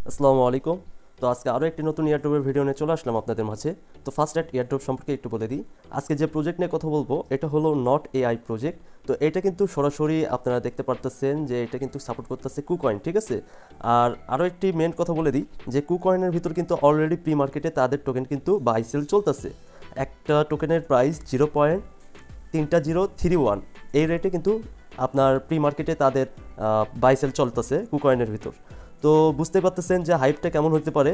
আসসালামু আলাইকুম। তো আজকে আরও একটি নতুন এয়ারড্রপের ভিডিও নিয়ে চলে আসলাম আপনাদের মাঝে। তো ফার্স্ট অ্যাট এয়ারড্রপ সম্পর্কে একটু বলে দিই। আজকে যে প্রজেক্ট নিয়ে কথা বলবো এটা হলো নট এআই প্রজেক্ট। তো এটা কিন্তু সরাসরি আপনারা দেখতে পারতেছেন যে এটা কিন্তু সাপোর্ট করতেছে কুকয়েন, ঠিক আছে। আর আরও একটি মেন কথা বলে দিই যে কুকয়েনের ভিতর কিন্তু অলরেডি প্রি মার্কেটে তাদের টোকেন কিন্তু বাই সেল চলতেছে। একটা টোকেনের প্রাইস 0.3031 এই রেটে কিন্তু আপনার প্রি মার্কেটে তাদের বাই সেল চলতেছে কুকয়েনের ভিতর। তো বুঝতে পারতেছেন যে হাইপটা কেমন হতে পারে।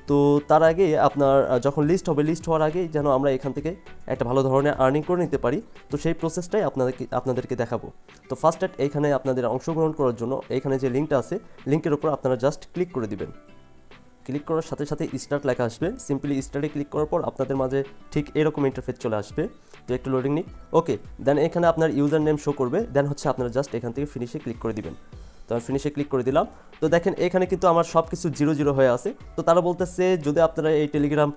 তো তার আগে আপনার যখন লিস্ট হবে, লিস্ট হওয়ার আগেই যেন আমরা এখান থেকে একটা ভালো ধরনের আর্নিং করে নিতে পারি। তো সেই প্রসেসটাই আপনাদেরকে দেখাবো। তো ফার্স্ট অ্যাট এইখানে আপনাদের অংশগ্রহণ করার জন্য এইখানে যে লিঙ্কটা আছে, লিঙ্কের উপর আপনারা জাস্ট ক্লিক করে দিবেন। ক্লিক করার সাথে সাথে স্টার্ট লেখা আসবে। সিম্পলি স্টার্টে ক্লিক করার পর আপনাদের মাঝে ঠিক এরকম ইন্টারফেস চলে আসবে। তো একটু লোডিং নিক। ওকে, দেন এখানে আপনার ইউজার নেম শো করবে। দেন হচ্ছে আপনারা জাস্ট এখান থেকে ফিনিশে ক্লিক করে দিবেন। তো আমি ফিনিশে ক্লিক করে দিলাম। তো দেখেন এখানে কিন্তু আমার সব কিছু 0 হয়ে আছে। তো তারা বলতেছে যদি আপনারা এই টেলিগ্রাম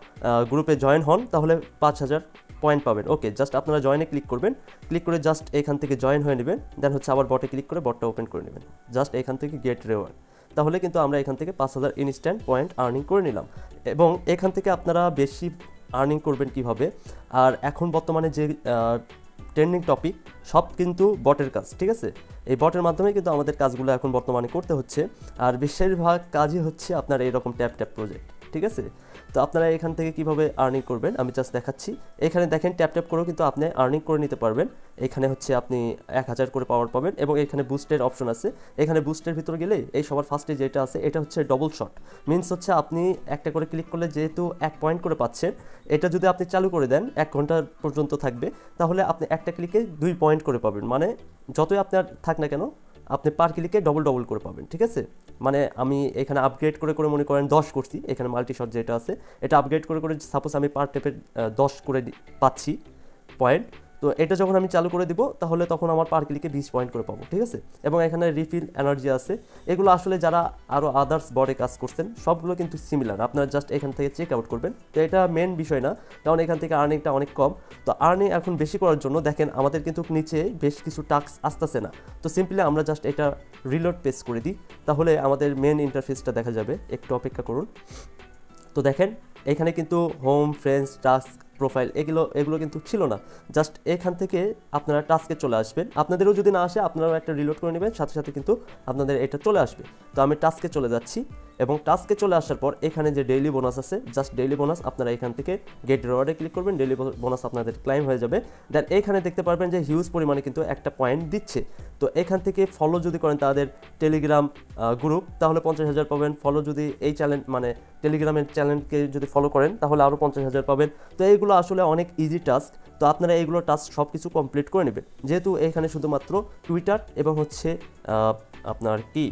গ্রুপে জয়েন হন তাহলে 5000 পয়েন্ট পাবেন। ওকে, জাস্ট আপনারা জয়েনে ক্লিক করবেন। ক্লিক করে জাস্ট এখান থেকে জয়েন হয়ে নেবেন। দেন হচ্ছে আবার বটে ক্লিক করে বটটা ওপেন করে নেবেন। জাস্ট এখান থেকে গেট রেওয়ার্ড। তাহলে কিন্তু আমরা এখান থেকে 5000 ইনস্ট্যান্ট পয়েন্ট আর্নিং করে নিলাম। এবং এখান থেকে আপনারা বেশি আর্নিং করবেন কিভাবে। আর এখন বর্তমানে যে ট্রেন্ডিং টপিক সব কিন্তু বটের কাজ, ঠিক আছে। এই বটের মাধ্যমে কিন্তু আমাদের কাজগুলো এখন বর্তমানে করতে হচ্ছে। আর বেশিরভাগ কাজই হচ্ছে আপনার এইরকম ট্যাপ ট্যাপ প্রজেক্ট, ঠিক আছে। তো আপনারা এখান থেকে কিভাবে আর্নিং করবেন আমি জাস্ট দেখাচ্ছি। এখানে দেখেন ট্যাপ ট্যাপ করেও কিন্তু আপনি আর্নিং করে নিতে পারবেন। এখানে হচ্ছে আপনি 1000 করে পাওয়ার পাবেন এবং এখানে বুস্টের অপশন আছে। এখানে বুস্টের ভিতরে গেলে এই সবার ফার্স্টে যেটা আছে এটা হচ্ছে ডবল শট। মিনস হচ্ছে আপনি একটা করে ক্লিক করলে যেহেতু 1 পয়েন্ট করে পাচ্ছেন, এটা যদি আপনি চালু করে দেন 1 ঘন্টা পর্যন্ত থাকবে, তাহলে আপনি একটা ক্লিকে 2 পয়েন্ট করে পাবেন। মানে যতই আপনার থাক না কেন আপনি পার ক্লিকে ডবল করে পাবেন, ঠিক আছে। মানে আমি এখানে আপগ্রেড করে মনে করেন 10 করছি। এখানে মাল্টি শট যেটা আছে এটা আপগ্রেড করে সাপোজ আমি পার টেপের 10 করে পাচ্ছি পয়েন্ট। তো এটা যখন আমি চালু করে দিব তাহলে তখন আমার পার ক্লিকে 20 পয়েন্ট করে পাবো, ঠিক আছে। এবং এখানে রিফিল এনার্জি আছে। এগুলো আসলে যারা আরও আদার্স বডে কাজ করছেন সবগুলো কিন্তু সিমিলার, আপনারা জাস্ট এখান থেকে চেক আউট করবেন। তো এটা মেন বিষয় না, কারণ এখান থেকে আর্নিংটা অনেক কম। তো আর্নিং এখন বেশি করার জন্য দেখেন আমাদের কিন্তু নিচে বেশ কিছু টাস্ক আসতেছে না। তো সিম্পলি আমরা জাস্ট এটা রিলোড পেজ করে দিই, তাহলে আমাদের মেন ইন্টারফেসটা দেখা যাবে। একটু অপেক্ষা করুন। তো দেখেন এখানে কিন্তু হোম, ফ্রেন্ডস, টাস্ক, প্রোফাইল এগুলো কিন্তু ছিল না। জাস্ট এখান থেকে আপনারা টাস্কে চলে আসবেন। আপনাদেরও যদি না আসে আপনারাও একটা রিলোড করে নেবেন, সাথে সাথে কিন্তু আপনাদের এটা চলে আসবে। তো আমি টাস্কে চলে যাচ্ছি এবং টাস্কে চলে আসার পর এখানে যে ডেইলি বোনাস আছে, জাস্ট ডেইলি বোনাস আপনারা এখান থেকে গেট রিওয়ার্ডে ক্লিক করবেন। ডেইলি বোনাস আপনাদের ক্লাইম হয়ে যাবে। দেন এখানে দেখতে পারবেন যে হিউজ পরিমাণে কিন্তু একটা পয়েন্ট দিচ্ছে। তো এখান থেকে ফলো যদি করেন তাদের টেলিগ্রাম গ্রুপ তাহলে 50,000 পাবেন। ফলো যদি এই চ্যানেল মানে টেলিগ্রামের চ্যানেলকে যদি ফলো করেন তাহলে আরও 50,000 পাবেন। তো এইগুলো আসলে অনেক ইজি টাস্ক। তো আপনারা এইগুলো টাস্ক সব কিছু কমপ্লিট করে নেবেন, যেহেতু এখানে শুধুমাত্র টুইটার এবং হচ্ছে আপনার কি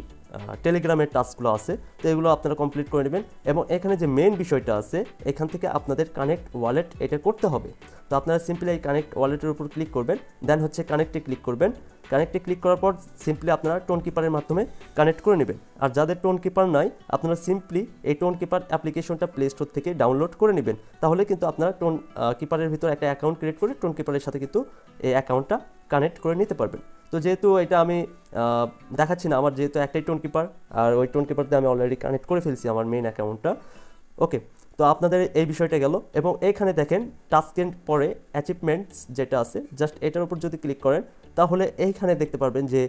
টেলিগ্রামের টাস্কগুলো আছে। তো এগুলো আপনারা কমপ্লিট করে নেবেন। এবং এখানে যে মেন বিষয়টা আছে এখান থেকে আপনাদের কানেক্ট ওয়ালেট এটা করতে হবে। তো আপনারা সিম্পলি এই কানেক্ট ওয়ালেটের উপর ক্লিক করবেন। দেন হচ্ছে কানেক্টে ক্লিক করবেন। কানেক্টে ক্লিক করার পর সিম্পলি আপনারা টোন কিপারের মাধ্যমে কানেক্ট করে নেবেন। আর যাদের টোন কিপার নাই আপনারা সিম্পলি এই টোন কিপার অ্যাপ্লিকেশনটা প্লে স্টোর থেকে ডাউনলোড করে নেবেন। তাহলে কিন্তু আপনারা টোন কিপারের ভিতর একটা অ্যাকাউন্ট ক্রিয়েট করে টোন কিপারের সাথে কিন্তু এই অ্যাকাউন্টটা কানেক্ট করে নিতে পারবেন। তো যেহেতু এটা আমি দেখাচ্ছি না, আমার যেহেতু একটাই টোন কিপার আর ওই টোন কিপার দিয়ে আমি অলরেডি কানেক্ট করে ফেলছি আমার মেইন অ্যাকাউন্টটা। ওকে, তো আপনাদের এই বিষয়টা গেল। এবং এইখানে দেখেন টাস্কের পরে অ্যাচিভমেন্টস যেটা আছে, জাস্ট এটার উপর যদি ক্লিক করেন তাহলে এইখানে দেখতে পারবেন যে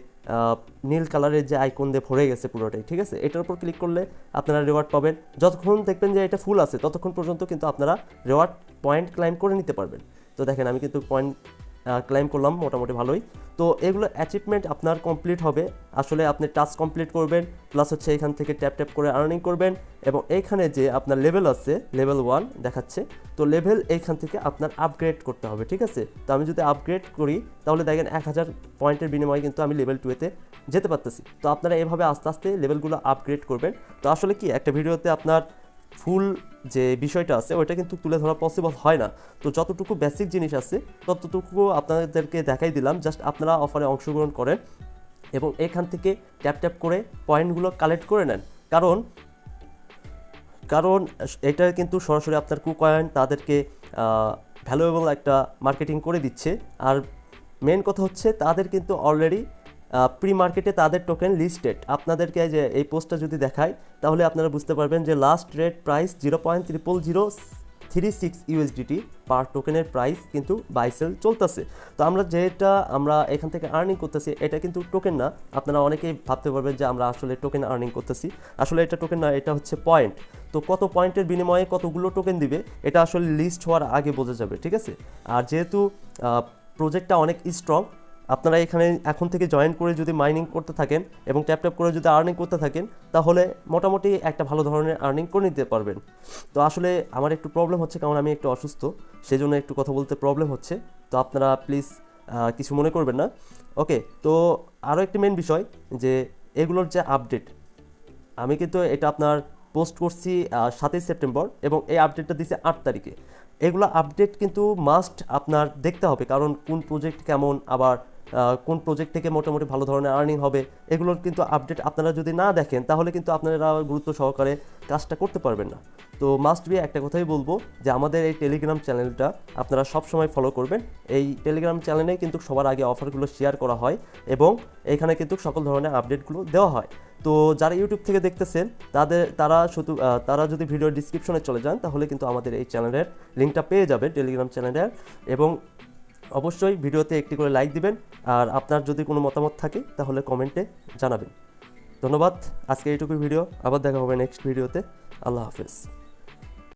নীল কালারের যে আইকন দিয়ে ভরে গেছে পুরোটাই, ঠিক আছে। এটার উপর ক্লিক করলে আপনারা রিওয়ার্ড পাবেন। যতক্ষণ দেখবেন যে এটা ফুল আছে ততক্ষণ পর্যন্ত কিন্তু আপনারা রিওয়ার্ড পয়েন্ট ক্লাইম করে নিতে পারবেন। তো দেখেন আমি কিন্তু পয়েন্ট ক্লাইম করলাম মোটামুটি ভালোই। তো এগুলো অ্যাচিভমেন্ট আপনার কমপ্লিট হবে। আসলে আপনি টাস্ক কমপ্লিট করবেন, প্লাস হচ্ছে এখান থেকে ট্যাপ ট্যাপ করে আর্নিং করবেন। এবং এইখানে যে আপনার লেভেল আছে লেভেল 1 দেখাচ্ছে, তো লেভেল এইখান থেকে আপনার আপগ্রেড করতে হবে, ঠিক আছে। তো আমি যদি আপগ্রেড করি তাহলে দেখেন 1000 পয়েন্টের বিনিময়ে কিন্তু আমি লেভেল 2-তে যেতে পারতেছি। তো আপনারা এভাবে আস্তে আস্তে লেভেলগুলো আপগ্রেড করবেন। তো আসলে কি একটা ভিডিওতে আপনার ফুল যে বিষয়টা আছে ওইটা কিন্তু তুলে ধরা পসিবল হয় না। তো যতটুকু বেসিক জিনিস আছে ততটুকু আপনাদেরকে দেখাই দিলাম। জাস্ট আপনারা অফারে অংশগ্রহণ করেন এবং এখান থেকে ট্যাপ ট্যাপ করে পয়েন্টগুলো কালেক্ট করে নেন। কারণ কারণ এটা কিন্তু সরাসরি আপনার কুকয়েন তাদেরকে ভ্যালুয়েবল একটা মার্কেটিং করে দিচ্ছে। আর মেন কথা হচ্ছে তাদের কিন্তু অলরেডি প্রি মার্কেটে তাদের টোকেন লিস্টেড। আপনাদেরকে যে এই পোস্টটা যদি দেখায় তাহলে আপনারা বুঝতে পারবেন যে লাস্ট ট্রেড প্রাইস 0.00036 ইউএসডিটি পার টোকেনের প্রাইস কিন্তু বাই সেল চলতেছে। তো আমরা এখান থেকে আর্নিং করতেছি এটা কিন্তু টোকেন না। আপনারা অনেকেই ভাবতে পারবেন যে আমরা আসলে টোকেন আর্নিং করতেছি, আসলে এটা টোকেন না, এটা হচ্ছে পয়েন্ট। তো কত পয়েন্টের বিনিময়ে কতগুলো টোকেন দিবে এটা আসলে লিস্ট হওয়ার আগে বোঝা যাবে, ঠিক আছে। আর যেহেতু প্রজেক্টটা অনেক স্ট্রং, আপনারা এখানে এখন থেকে জয়েন করে যদি মাইনিং করতে থাকেন এবং ট্যাপ ট্যাপ করে যদি আর্নিং করতে থাকেন তাহলে মোটামুটি একটা ভালো ধরনের আর্নিং করে নিতে পারবেন। তো আসলে আমার একটু প্রবলেম হচ্ছে, কারণ আমি একটু অসুস্থ, সেই জন্য একটু কথা বলতে প্রবলেম হচ্ছে। তো আপনারা প্লিজ কিছু মনে করবেন না। ওকে, তো আরও একটি মেন বিষয় যে এগুলোর যে আপডেট, আমি কিন্তু এটা আপনার পোস্ট করছি 7ই সেপ্টেম্বর এবং এই আপডেটটা দিছে 8 তারিখে। এগুলো আপডেট কিন্তু মাস্ট আপনার দেখতে হবে, কারণ কোন প্রজেক্ট কেমন, আবার কোন প্রজেক্ট থেকে মোটামুটি ভালো ধরনের আর্নিং হবে, এগুলোর কিন্তু আপডেট আপনারা যদি না দেখেন তাহলে কিন্তু আপনারা গুরুত্ব সহকারে কাজটা করতে পারবেন না। তো মাস্ট বি একটা কথাই বলবো যে আমাদের এই টেলিগ্রাম চ্যানেলটা আপনারা সব সময় ফলো করবেন। এই টেলিগ্রাম চ্যানেলে কিন্তু সবার আগে অফারগুলো শেয়ার করা হয় এবং এখানে কিন্তু সকল ধরনের আপডেটগুলো দেওয়া হয়। তো যারা ইউটিউব থেকে দেখতেছেন তারা যদি ভিডিওর ডিসক্রিপশনে চলে যান তাহলে কিন্তু আমাদের এই চ্যানেলের লিঙ্কটা পেয়ে যাবেন, টেলিগ্রাম চ্যানেলের। এবং অবশ্যই ভিডিওতে একটি করে লাইক দিবেন, আর আপনার যদি কোনো মতামত থাকে তাহলে কমেন্টে জানাবেন। ধন্যবাদ, আজকে এইটুকুই ভিডিও, আবার দেখা হবে নেক্সট ভিডিওতে। আল্লাহ হাফেজ।